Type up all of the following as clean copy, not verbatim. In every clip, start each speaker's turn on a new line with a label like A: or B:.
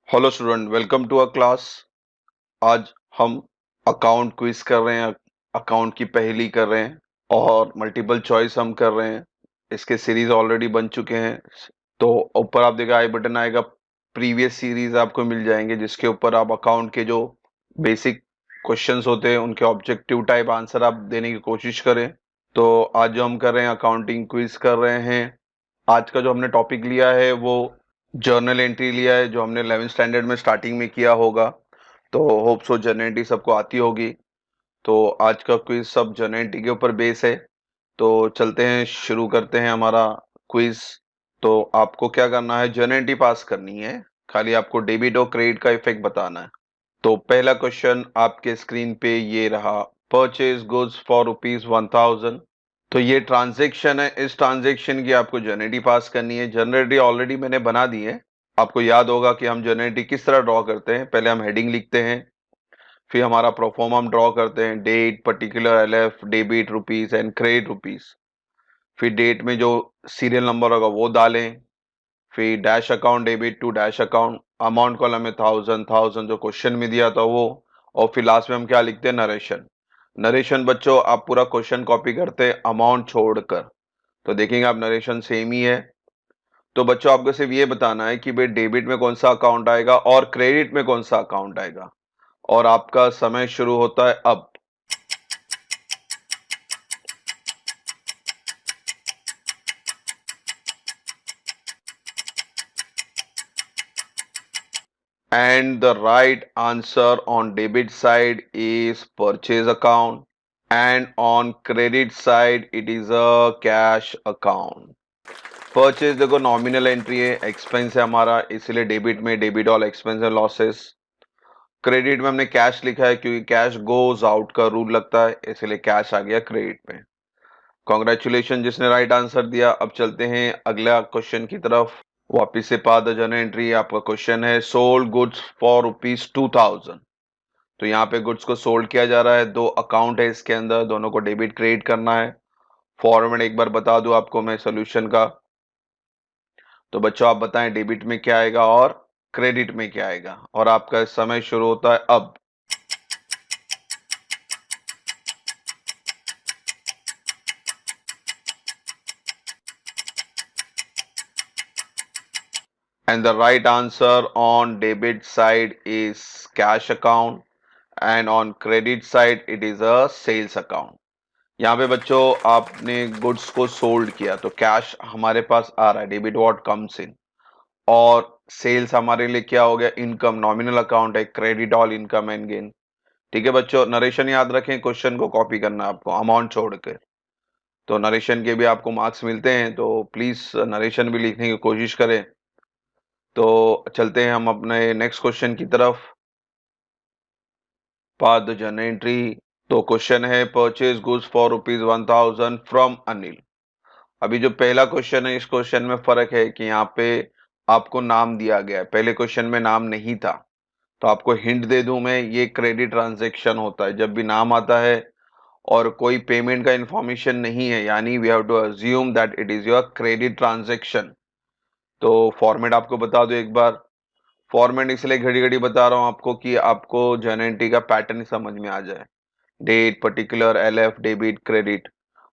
A: Hello student, welcome to our class. आज हम account quiz कर रहे हैं। अकाउंट की पहेली कर रहे हैं और मल्टीपल चॉइस हम कर रहे हैं। इसके सीरीज ऑलरेडी बन चुके हैं। तो ऊपर आप देखा आई बटन आएगा, प्रीवियस सीरीज आपको मिल जाएंगे जिसके ऊपर आप अकाउंट के जो बेसिक क्वेश्चंस होते हैं उनके ऑब्जेक्टिव टाइप आंसर आप देने की कोशिश करें। तो आज जो हम कर रहे हैं अकाउंटिंग क्विज कर रहे हैं। आज का जो हमने टॉपिक लिया है वो जर्नल एंट्री लिया है, जो हमने 11th स्टैंडर्ड में स्टार्टिंग में किया होगा। तो होप सो जर्नल एंट्री सबको आती होगी। तो आज का क्विज सब जर्नल एंट्री के ऊपर बेस है। तो चलते हैं, शुरू करते हैं हमारा क्विज। तो आपको क्या करना है, जर्नल एंट्री पास करनी है। खाली आपको डेबिट और क्रेडिट का इफेक्ट बताना है। तो पहला क्वेश्चन आपके स्क्रीन पे ये रहा, परचेज गुड्स फॉर ₹1000। तो ये ट्रांजैक्शन है, इस ट्रांजैक्शन की आपको जर्नलिटी पास करनी है। जर्नलिटी ऑलरेडी मैंने बना दी है। आपको याद होगा कि हम जर्नलिटी किस तरह ड्रॉ करते हैं। पहले हम हेडिंग लिखते हैं, फिर हमारा प्रोफॉर्मा हम ड्रॉ करते हैं, date, particular, LF, debit rupees and credit rupees. फिर डेट में जो सीरियल नंबर होगा वो डालें। फिर dash account, debit to dash account, amount column में 1000 जो क्वेश्चन में दिया था वो। और फिर लास्ट में हम क्या लिखते हैं, नरेशन। नरेशन बच्चों आप पूरा क्वेश्चन कॉपी करते हैं अमाउंट छोड़कर, तो देखेंगे आप नरेशन सेम ही है। तो बच्चों आपको सिर्फ ये बताना है कि भाई डेबिट में कौन सा अकाउंट आएगा और क्रेडिट में कौन सा अकाउंट आएगा। और आपका समय शुरू होता है अब। And the right answer on debit side is purchase account, and on credit side it is a cash account. Purchase देखो नॉमिनल एंट्री है, एक्सपेंस है हमारा, इसलिए डेबिट में debit all expense and losses. Credit में हमने कैश लिखा है क्योंकि कैश गोज आउट का रूल लगता है, इसलिए कैश आ गया क्रेडिट में। कॉन्ग्रेचुलेशन जिसने राइट आंसर दिया। अब चलते हैं अगला क्वेश्चन की तरफ। वापिस से पा द जर्नल एंट्री। आपका क्वेश्चन है सोल्ड गुड्स फॉर ₹2000। तो यहाँ पे गुड्स को सोल्ड किया जा रहा है। दो अकाउंट है इसके अंदर, दोनों को डेबिट क्रेडिट करना है। फॉर्मेट एक बार बता दूं आपको मैं सोल्यूशन का। तो बच्चों आप बताएं डेबिट में क्या आएगा और क्रेडिट में क्या आएगा। और आपका समय शुरू होता है अब। And the right answer on debit side is cash account, and on credit side it is a sales account. यहाँ पे बच्चों आपने गुड्स को सोल्ड किया तो कैश हमारे पास आ रहा है, डेबिट व्हाट कम्स इन। और सेल्स हमारे लिए क्या हो गया, इनकम, नॉमिनल अकाउंट है, credit all income and gain. ठीक है बच्चों, नरेशन याद रखें, क्वेश्चन को कॉपी करना है आपको अमाउंट छोड़कर। तो नरेशन के भी आपको मार्क्स मिलते हैं, तो प्लीज नरेशन भी लिखने की कोशिश करें। तो चलते हैं हम अपने नेक्स्ट क्वेश्चन की तरफ। Pass the journal entry. तो क्वेश्चन है purchase goods for ₹1000 from Anil. अभी जो पहला क्वेश्चन है, इस क्वेश्चन में फर्क है कि यहाँ पे आपको नाम दिया गया है, पहले क्वेश्चन में नाम नहीं था। तो आपको हिंट दे दूं मैं, ये क्रेडिट ट्रांजैक्शन होता है जब भी नाम आता है और कोई पेमेंट का इंफॉर्मेशन नहीं है, यानी we have to assume that it is your credit transaction. तो फॉर्मेट आपको बता दो एक बार। फॉर्मेट इसलिए घड़ी घड़ी बता रहा हूं आपको कि आपको जर्नल एंट्री का पैटर्न समझ में आ जाए। Date, particular, LF, debit, credit.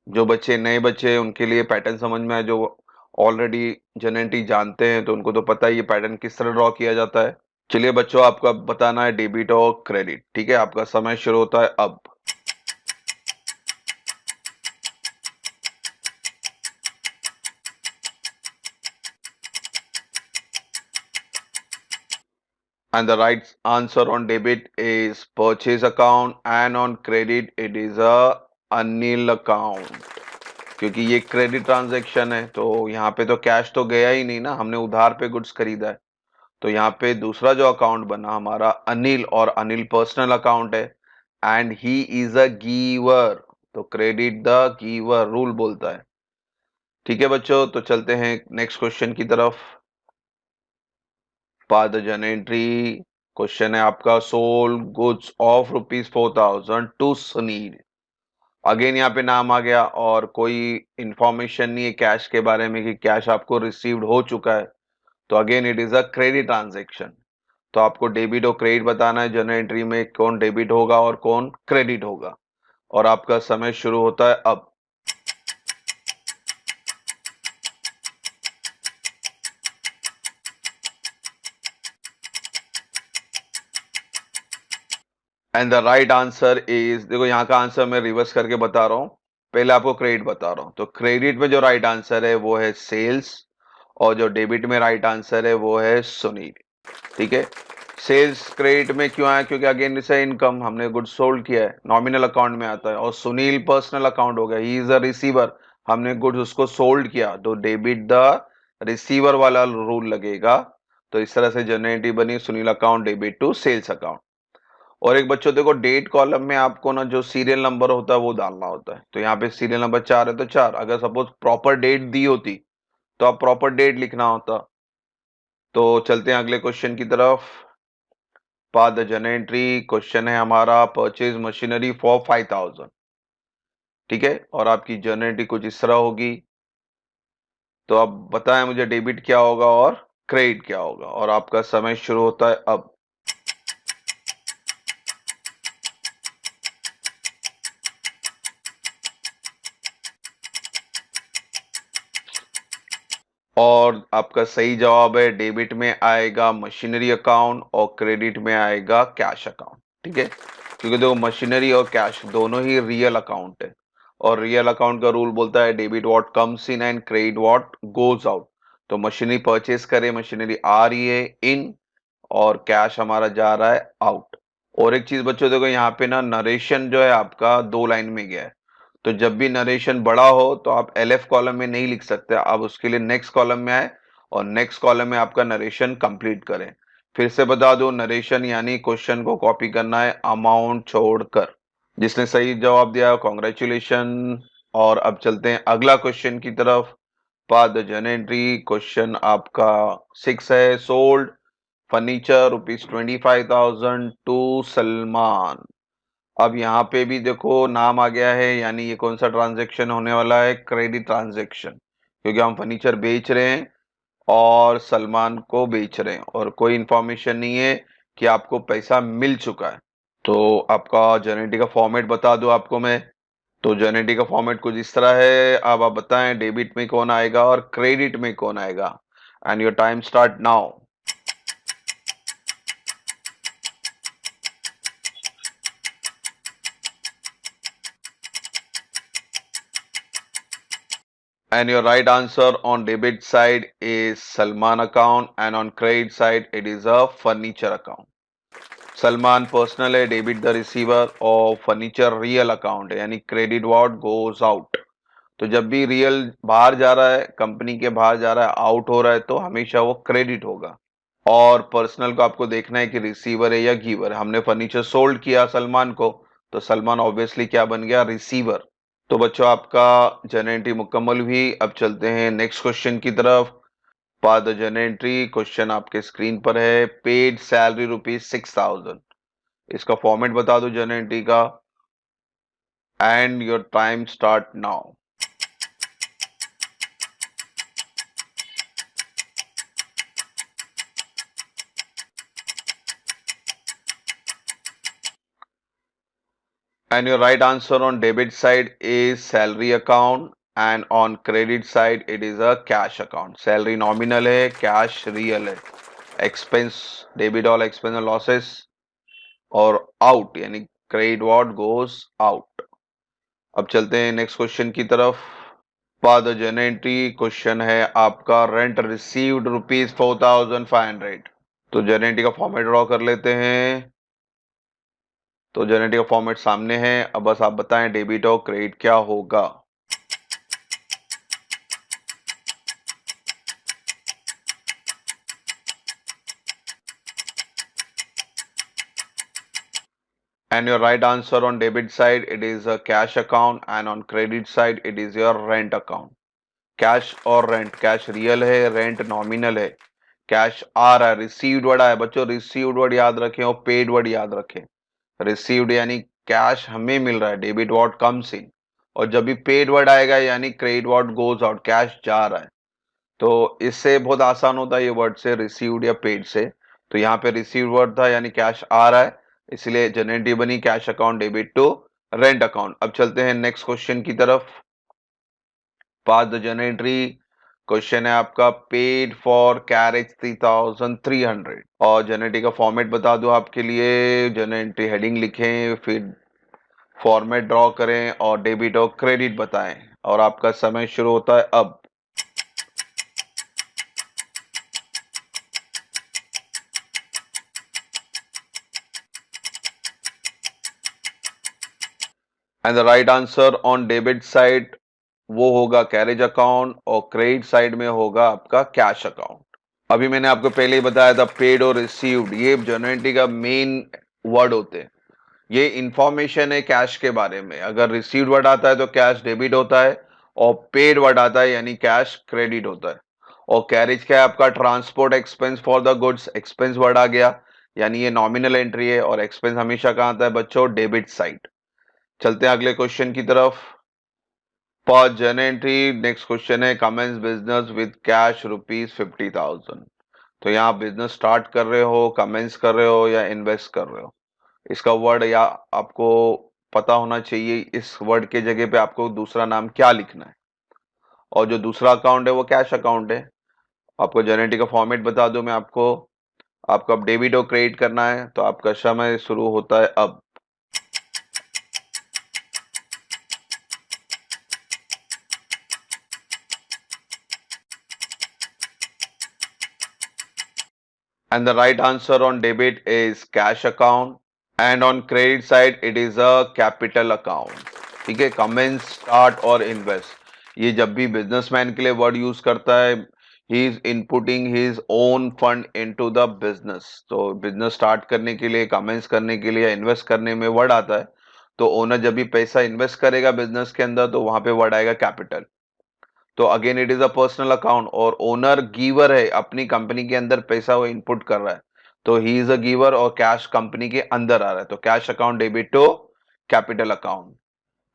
A: जो बच्चे नए बच्चे हैं उनके लिए पैटर्न समझ में आए, जो ऑलरेडी जर्नल एंट्री जानते हैं तो उनको तो पता है ये पैटर्न किस तरह ड्रॉ किया जाता है। चलिए बच्चों आपका बताना है डेबिट और क्रेडिट। ठीक है, आपका समय शुरू होता है अब। And the right answer on debit is purchase account, and on credit it is a anil account। क्योंकि ये क्रेडिट ट्रांजैक्शन है तो यहाँ पे तो कैश तो गया ही नहीं ना, हमने उधार पे गुड्स खरीदा है। तो यहाँ पे दूसरा जो अकाउंट बना हमारा अनिल, और अनिल पर्सनल अकाउंट है and he is a giver. तो क्रेडिट द गिवर रूल बोलता है। ठीक है बच्चों, तो चलते हैं नेक्स्ट क्वेश्चन की तरफ। Pass the journal entry. Question है आपका sold goods of ₹4000 to Sunil. Again यहाँ पे नाम आ गया और कोई इंफॉर्मेशन नहीं है कैश के बारे में कि कैश आपको रिसीव्ड हो चुका है। तो again it is a credit transaction. तो आपको डेबिट और क्रेडिट बताना है, जर्नल एंट्री में कौन डेबिट होगा और कौन क्रेडिट होगा। और आपका समय शुरू होता है अब। And the right answer is, देखो यहाँ का आंसर मैं रिवर्स करके बता रहा हूँ, पहले आपको क्रेडिट बता रहा हूँ। तो क्रेडिट में जो राइट आंसर है वो है सेल्स, और जो डेबिट में राइट आंसर है वो है सुनील। ठीक है, सेल्स क्रेडिट में क्यों आया, क्योंकि अगेन इसे इनकम, हमने गुड सोल्ड किया है, नॉमिनल अकाउंट में आता है। और सुनील पर्सनल अकाउंट हो गया, ही इज अ रिसीवर, हमने गुड्स उसको सोल्ड किया, तो डेबिट द रिसीवर वाला रूल लगेगा। तो इस तरह से जनरेटिव बनी, Sunil account debit to sales account. और एक बच्चों देखो, डेट कॉलम में आपको ना जो सीरियल नंबर होता है वो डालना होता है। तो यहाँ पे सीरियल नंबर 4 है तो 4, अगर सपोज प्रॉपर डेट दी होती तो आप प्रॉपर डेट लिखना होता। तो चलते हैं अगले क्वेश्चन की तरफ। पास द जर्नल एंट्री, क्वेश्चन है हमारा परचेज मशीनरी फॉर 5000। ठीक है, और आपकी जर्नल एंट्री कुछ इस तरह होगी। तो अब बताएं मुझे डेबिट क्या होगा और क्रेडिट क्या होगा, और आपका समय शुरू होता है अब। और आपका सही जवाब है, डेबिट में आएगा मशीनरी अकाउंट और क्रेडिट में आएगा कैश अकाउंट। ठीक है, क्योंकि देखो मशीनरी और कैश दोनों ही रियल अकाउंट है, और रियल अकाउंट का रूल बोलता है debit what comes in and credit what goes out. तो मशीनरी परचेस करे, मशीनरी आ रही है इन, और कैश हमारा जा रहा है आउट। और एक चीज बच्चों देखो, यहाँ पे ना नरेशन जो है आपका 2 लाइन में गया है। तो जब भी नरेशन बड़ा हो तो आप एलएफ कॉलम में नहीं लिख सकते, आप उसके लिए नेक्स्ट कॉलम में आए और नेक्स्ट कॉलम में आपका नरेशन कंप्लीट करें। फिर से बता दो, नरेशन यानी क्वेश्चन को कॉपी करना है अमाउंट छोड़कर। जिसने सही जवाब दिया कॉन्ग्रेचुलेशन। और अब चलते हैं अगला क्वेश्चन की तरफ। पास द जर्नल एंट्री, क्वेश्चन आपका 6 है, सोल्ड फर्नीचर ₹25,000 टू सलमान। अब यहाँ पे भी देखो नाम आ गया है, यानी ये कौन सा ट्रांजैक्शन होने वाला है, क्रेडिट ट्रांजैक्शन, क्योंकि हम फर्नीचर बेच रहे हैं और सलमान को बेच रहे हैं, और कोई इंफॉर्मेशन नहीं है कि आपको पैसा मिल चुका है। तो आपका जर्नल का फॉर्मेट बता दूं आपको मैं। तो जर्नल का फॉर्मेट कुछ इस तरह है, अब आप बताएं डेबिट में कौन आएगा और क्रेडिट में कौन आएगा। And your time start now. And your right answer on debit side is Salman account, and on credit side it is a furniture account. Salman personal है, डेबिट द रिसीवर, और फर्नीचर रियल अकाउंट है, यानी credit what goes out. तो जब भी real बाहर जा रहा है, कंपनी के बाहर जा रहा है, आउट हो रहा है, तो हमेशा वो क्रेडिट होगा। और पर्सनल को आपको देखना है कि रिसीवर है या गिवर। हमने फर्नीचर सोल्ड किया सलमान को, तो सलमान ऑब्वियसली क्या बन गया, रिसीवर। तो बच्चों आपका जर्नल एंट्री मुकम्मल हुई। अब चलते हैं नेक्स्ट क्वेश्चन की तरफ। पास द जर्नल एंट्री, क्वेश्चन आपके स्क्रीन पर है, पेड सैलरी ₹6,000। इसका फॉर्मेट बता दो जर्नल एंट्री का, and your time start now. And your right answer on debit side is salary account, and on credit side it is a cash account. Salary nominal है, cash real है। Expense debit all expense and losses, और out यानी credit what goes out। अब चलते हैं next question की तरफ। पास the journal entry, question है आपका रेंट रिसीव्ड ₹4,500। तो जर्नल एंट्री का फॉर्मेट ड्रॉ कर लेते हैं। तो जर्नल एंट्री का फॉर्मेट सामने है, अब बस आप बताएं डेबिट और क्रेडिट क्या होगा। And your right answer on debit side it is a cash account, and on credit side it is your rent account। Cash और रेंट, कैश रियल है, रेंट नॉमिनल है। कैश आ रहा है, रिसीव्ड वर्ड आया बच्चों, received word याद रखें और पेड वर्ड याद रखें। रिसीव्ड यानी कैश हमें मिल रहा है, डेबिट व्हाट कम्स इन, और जब भी पेड वर्ड आएगा यानी credit what goes out, cash जा रहा है। तो इससे बहुत आसान होता है ये वर्ड से, रिसीव्ड या पेड से। तो यहाँ पे रिसीव वर्ड था यानी कैश आ रहा है, इसलिए जनरेटरी बनी cash account debit to rent account. अब चलते हैं नेक्स्ट क्वेश्चन की तरफ। पास द जनरेटरी। क्वेश्चन है आपका पेड फॉर कैरेज 3300 और जनरेटरी का फॉर्मेट बता दूं आपके लिए। जनरेटरी हेडिंग लिखें, फिर फॉर्मेट ड्रॉ करें और डेबिट और क्रेडिट बताएं और आपका समय शुरू होता है अब। And the right answer on debit side वो होगा कैरेज अकाउंट और क्रेडिट साइड में होगा आपका कैश अकाउंट। अभी मैंने आपको पहले ही बताया था पेड और रिसीव्ड ये जनरेटरी का मेन वर्ड होते हैं। ये इंफॉर्मेशन है कैश के बारे में। अगर रिसीव्ड वर्ड आता है तो कैश डेबिट होता है और पेड वर्ड आता है यानी कैश क्रेडिट होता है। और कैरेज क्या है आपका transport expense for the goods, expense word आ गया यानी ये नॉमिनल एंट्री है और एक्सपेंस हमेशा कहाँ आता है बच्चों डेबिट साइड। चलते हैं अगले क्वेश्चन की तरफ। पर जन एंट्री नेक्स्ट क्वेश्चन है कमेंस बिजनेस विद कैश ₹50,000। तो यहाँ बिजनेस स्टार्ट कर रहे हो, कमेंस कर रहे हो या इन्वेस्ट कर रहे हो, इसका वर्ड या आपको पता होना चाहिए इस वर्ड के जगह पे आपको दूसरा नाम क्या लिखना है। और जो दूसरा अकाउंट है वो कैश अकाउंट है। आपको जनरेटरी का फॉर्मेट बता दूं मैं आपको अब डेबिट और क्रेडिट करना है तो आपका समय शुरू होता है अब। And the right answer on debit is cash account and on credit side it is a capital account। ठीक है, कमेंस स्टार्ट और इन्वेस्ट ये जब भी बिजनेसमैन के लिए वर्ड यूज करता है he is inputting his own fund into the business. तो बिजनेस स्टार्ट करने के लिए, कमेंस करने के लिए या इन्वेस्ट करने में वर्ड आता है तो ओनर जब भी पैसा इन्वेस्ट करेगा बिजनेस के अंदर तो वहां पे वर्ड आएगा कैपिटल। तो again it is a personal account और ओनर गिवर है, अपनी कंपनी के अंदर पैसा वो इनपुट कर रहा है तो ही इज अ गिवर और कैश कंपनी के अंदर आ रहा है तो cash account debit to capital account.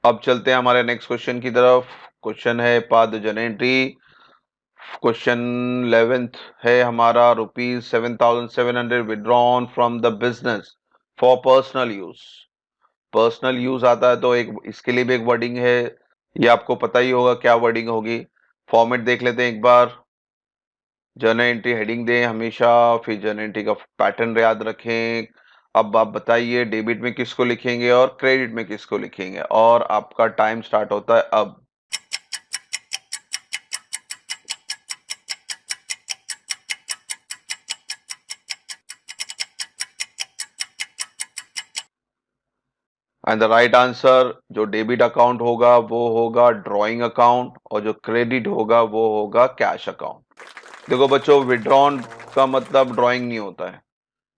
A: अब चलते हैं हमारे नेक्स्ट क्वेश्चन की तरफ। क्वेश्चन है पद जनरेटरी। क्वेश्चन 11th है हमारा ₹7,700 withdrawn from the business for personal use. Personal use आता है तो एक इसके लिए भी एक वर्डिंग है, ये आपको पता ही होगा क्या वर्डिंग होगी। फॉर्मेट देख लेते हैं एक बार। जर्नल एंट्री हेडिंग दें हमेशा, फिर जर्नल एंट्री का पैटर्न याद रखें। अब आप बताइए डेबिट में किसको लिखेंगे और क्रेडिट में किसको लिखेंगे और आपका टाइम स्टार्ट होता है अब। एंड द राइट आंसर जो डेबिट अकाउंट होगा वो होगा ड्रॉइंग अकाउंट और जो क्रेडिट होगा वो होगा कैश अकाउंट। देखो बच्चों विड्रॉन का मतलब ड्रॉइंग नहीं होता है।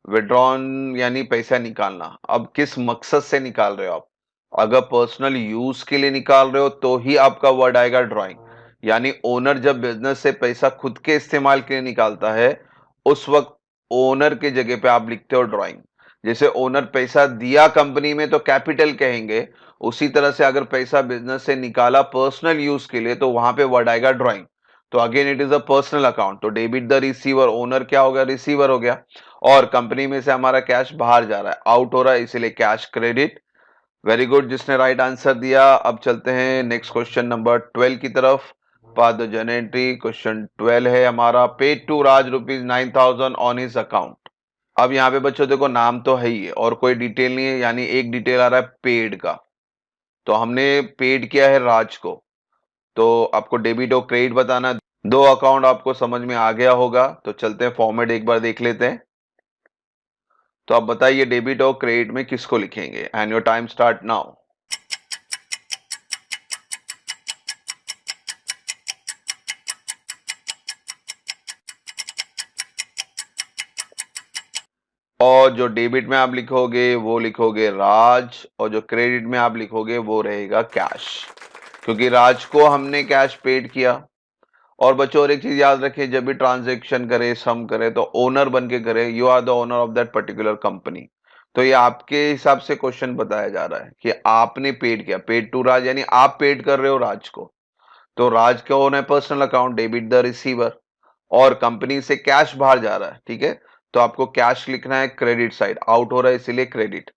A: विड्रॉन यानी पैसा निकालना। अब किस मकसद से निकाल रहे हो आप? अगर पर्सनल यूज के लिए निकाल रहे हो तो ही आपका वर्ड आएगा ड्रॉइंग। यानी ओनर जब बिजनेस से पैसा खुद के इस्तेमाल के लिए निकालता है उस वक्त ओनर के जगह पे आप लिखते हो ड्रॉइंग। जैसे ओनर पैसा दिया कंपनी में तो कैपिटल कहेंगे, उसी तरह से अगर पैसा बिजनेस से निकाला पर्सनल यूज के लिए तो वहां पे वर्ड आएगा ड्रॉइंग। तो again it is a personal account तो डेबिट द रिसीवर, ओनर क्या हो गया रिसीवर हो गया और कंपनी में से हमारा कैश बाहर जा रहा है, आउट हो रहा है, इसीलिए कैश क्रेडिट। वेरी गुड जिसने राइट आंसर दिया। अब चलते हैं नेक्स्ट क्वेश्चन नंबर 12 की तरफ। पाद जनरेटरी क्वेश्चन 12 है हमारा paid to Raj ₹9,000 on his account. अब यहाँ पे बच्चों देखो नाम तो है ही है और कोई डिटेल नहीं है, यानी एक डिटेल आ रहा है पेड का। तो हमने पेड किया है राज को, तो आपको डेबिट और क्रेडिट बताना है। दो अकाउंट आपको समझ में आ गया होगा तो चलते हैं फॉर्मेट एक बार देख लेते हैं। तो आप बताइए डेबिट और क्रेडिट में किसको लिखेंगे and your time start now. और जो डेबिट में आप लिखोगे वो लिखोगे राज और जो क्रेडिट में आप लिखोगे वो रहेगा कैश, क्योंकि राज को हमने कैश पेड किया। और बच्चों और एक चीज याद रखें, जब भी ट्रांजैक्शन करे सम करे तो ओनर बन के करे, you are the owner of that particular company. तो ये आपके हिसाब से क्वेश्चन बताया जा रहा है कि आपने पेड किया, पेड टू राज यानी आप पेड कर रहे हो राज को। तो राज का ओन है personal account debit the receiver और कंपनी से कैश बाहर जा रहा है, ठीक है। तो आपको कैश लिखना है, क्रेडिट साइड आउट हो रहा है इसीलिए क्रेडिट।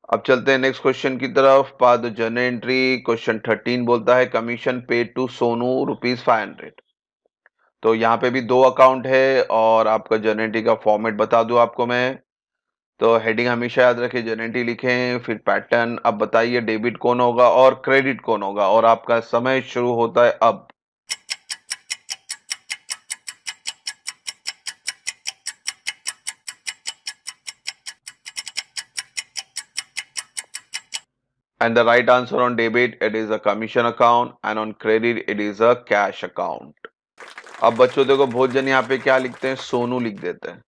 A: अब चलते हैं नेक्स्ट क्वेश्चन की तरफ। Part the journal entry. Question 13 बोलता है कमीशन पेड टू सोनू ₹500। तो यहाँ पे भी दो अकाउंट है और आपका जर्नल एंट्री का फॉर्मेट बता दूं आपको मैं। तो हेडिंग हमेशा याद रखें, जर्नल एंट्री लिखें, फिर पैटर्न। अब बताइए डेबिट कौन होगा और क्रेडिट कौन होगा, और आपका समय शुरू होता है अब। And the right answer on debit, it is a commission account, and on credit, it is a cash account. अब बच्चों देखो, बहुत जन यहाँ पे क्या लिखते हैं, सोनू लिख देते हैं।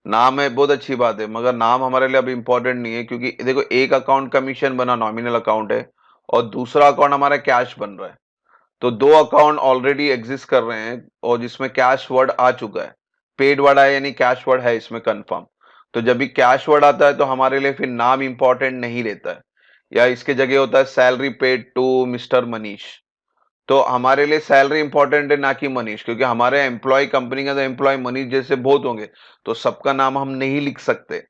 A: नाम है, बहुत अच्छी बात है, मगर नाम हमारे लिए अब इंपॉर्टेंट नहीं है, क्योंकि देखो एक अकाउंट कमीशन बना, नॉमिनल अकाउंट है, और दूसरा अकाउंट हमारा कैश बन रहा है। तो दो अकाउंट ऑलरेडी एग्जिस्ट कर रहे हैं और जिसमें कैश वर्ड आ चुका है, पेड वर्ड है यानी कैश वर्ड है इसमें कंफर्म। तो जब भी कैश वर्ड आता है तो हमारे लिए फिर नाम इंपॉर्टेंट नहीं रहता है, या इसके जगह होता है salary paid to mister Manish. तो हमारे लिए सैलरी इंपॉर्टेंट है ना कि मनीष, क्योंकि हमारे एम्प्लॉय कंपनी का तो एम्प्लॉय मनीष जैसे बहुत होंगे, तो सबका नाम हम नहीं लिख सकते।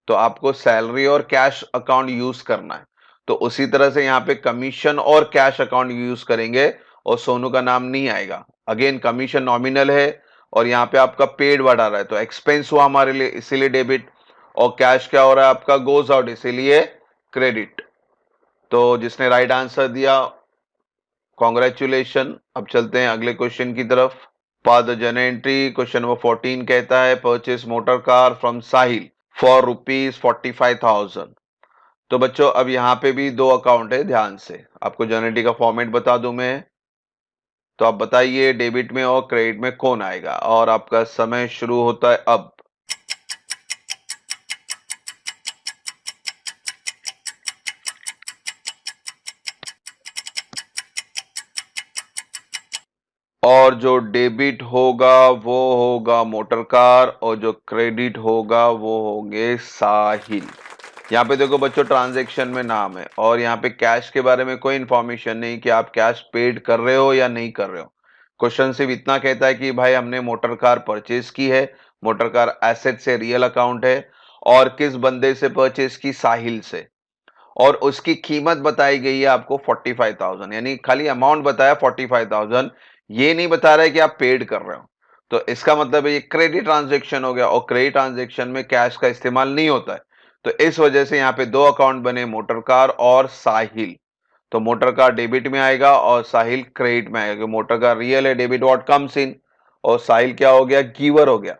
A: तो आपको सैलरी और कैश अकाउंट यूज करना है। तो उसी तरह से यहाँ पे कमीशन और कैश अकाउंट यूज करेंगे और सोनू का नाम नहीं आएगा। अगेन कमीशन नॉमिनल है और यहाँ पे आपका पेड वर्ड आ रहा है, तो एक्सपेंस हुआ हमारे लिए इसीलिए डेबिट, और कैश क्या हो रहा है आपका, गोज आउट, इसीलिए क्रेडिट। तो जिसने राइट आंसर दिया, कॉन्ग्रेचुलेशन। अब चलते हैं अगले क्वेश्चन की तरफ। Part the journal entry. Question number 14 कहता है purchase motor car from Sahil for ₹45,000। तो बच्चों अब यहाँ पे भी दो अकाउंट है, ध्यान से आपको जर्नल एंट्री का फॉर्मेट बता दूं मैं। तो आप बताइए डेबिट में और क्रेडिट में कौन आएगा, और आपका समय शुरू होता है अब। और जो डेबिट होगा वो होगा मोटर कार, और जो क्रेडिट होगा वो होंगे साहिल। यहाँ पे देखो बच्चों, ट्रांजैक्शन में नाम है और यहाँ पे कैश के बारे में कोई इंफॉर्मेशन नहीं कि आप कैश पेड कर रहे हो या नहीं कर रहे हो। क्वेश्चन सिर्फ इतना कहता है कि भाई हमने मोटर कार परचेज की है, मोटर कार एसेट से रियल अकाउंट है, और किस बंदे से परचेज की, साहिल से, और उसकी कीमत बताई गई है आपको 45,000, यानी खाली अमाउंट बताया 45,000, ये नहीं बता रहा है कि आप पेड कर रहे हो। तो इसका मतलब है ये क्रेडिट ट्रांजेक्शन हो गया, और क्रेडिट ट्रांजेक्शन में कैश का इस्तेमाल नहीं होता है। तो इस वजह से यहाँ पे दो अकाउंट बने, मोटर कार और साहिल। तो मोटर कार डेबिट में आएगा और साहिल क्रेडिट में आएगा। मोटर कार रियल है, डेबिट व्हाट कम्स इन, और साहिल क्या हो गया, गिवर हो गया।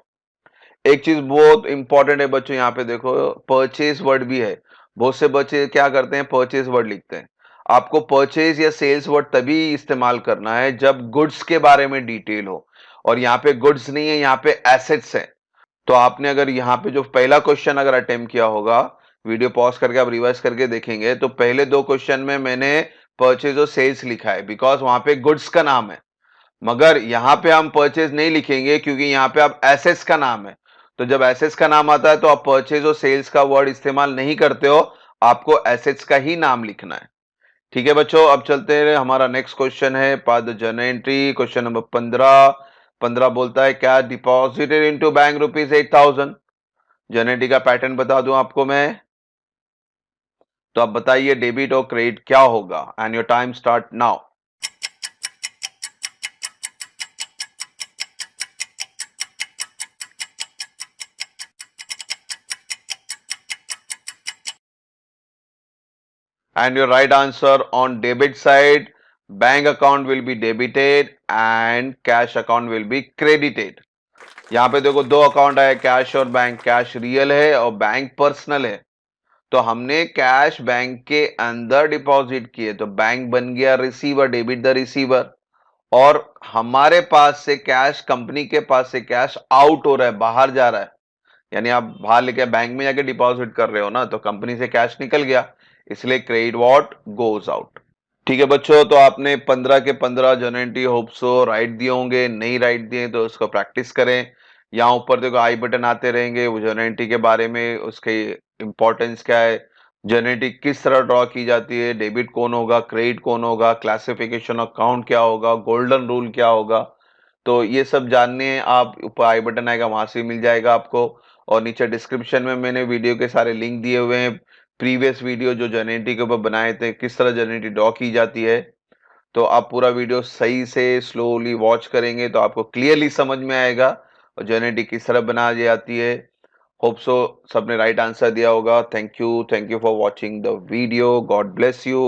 A: एक चीज बहुत इंपॉर्टेंट है बच्चों, यहाँ पे देखो परचेज वर्ड भी है। बहुत से बच्चे क्या करते हैं, परचेज वर्ड लिखते हैं। आपको परचेज या सेल्स वर्ड तभी इस्तेमाल करना है जब गुड्स के बारे में डिटेल हो, और यहाँ पे गुड्स नहीं है, यहाँ पे एसेट्स है। तो आपने अगर यहाँ पे जो पहला क्वेश्चन अगर अटेम्प्ट किया होगा, वीडियो पॉज करके आप रिवाइज करके देखेंगे, तो पहले दो क्वेश्चन में मैंने परचेज और सेल्स लिखा है, बिकॉज वहां पे गुड्स का नाम है। मगर यहां पे हम परचेज नहीं लिखेंगे क्योंकि यहां पे आप एसेट्स का नाम है। तो जब एसेट्स का नाम आता है तो आप परचेज और सेल्स का वर्ड इस्तेमाल नहीं करते हो, आपको एसेट्स का ही नाम लिखना है। ठीक है बच्चों, अब चलते हैं, हमारा नेक्स्ट क्वेश्चन है part the journal entry. Question number 15 बोलता है क्या deposited into bank ₹8,000। Journal entry का पैटर्न बता दूं आपको मैं। तो आप बताइए डेबिट और क्रेडिट क्या होगा, and your time start now. And your right answer on debit side, bank account will be debited and cash account will be credited. यहाँ पे देखो दो अकाउंट है, कैश और बैंक। कैश रियल है और बैंक पर्सनल है। तो हमने कैश बैंक के अंदर डिपॉजिट किए, तो बैंक बन गया रिसीवर, डेबिट द रिसीवर। और हमारे पास से कैश, कंपनी के पास से कैश आउट हो रहा है, बाहर जा रहा है, यानी आप बाहर लेके बैंक में जाके डिपॉजिट कर रहे हो ना, तो कंपनी से कैश निकल गया, इसलिए क्रेडिट व्हाट गोज आउट। ठीक है बच्चों, तो आपने 15 के 15 journal entry hope so right दिए होंगे, नहीं राइट दिए तो उसको प्रैक्टिस करें। यहाँ ऊपर देखो आई बटन आते रहेंगे, वो जर्नल एंट्री के बारे में, उसके इंपॉर्टेंस क्या है, जर्नल एंट्री किस तरह ड्रॉ की जाती है, डेबिट कौन होगा, क्रेडिट कौन होगा, क्लासिफिकेशन अकाउंट क्या होगा, गोल्डन रूल क्या होगा। तो ये सब जानने आप ऊपर आई बटन आएगा, वहां से मिल जाएगा आपको। और नीचे डिस्क्रिप्शन में मैंने वीडियो के सारे लिंक दिए हुए हैं, प्रीवियस वीडियो जो जेनेटिक के ऊपर बनाए थे, किस तरह जेनेटिक ड्रॉ की जाती है। तो आप पूरा वीडियो सही से स्लोली वॉच करेंगे तो आपको क्लियरली समझ में आएगा और जेनेटिक किस तरह बनाई जाती है। होप सो सबने राइट आंसर दिया होगा। Thank you for watching the video. God bless you.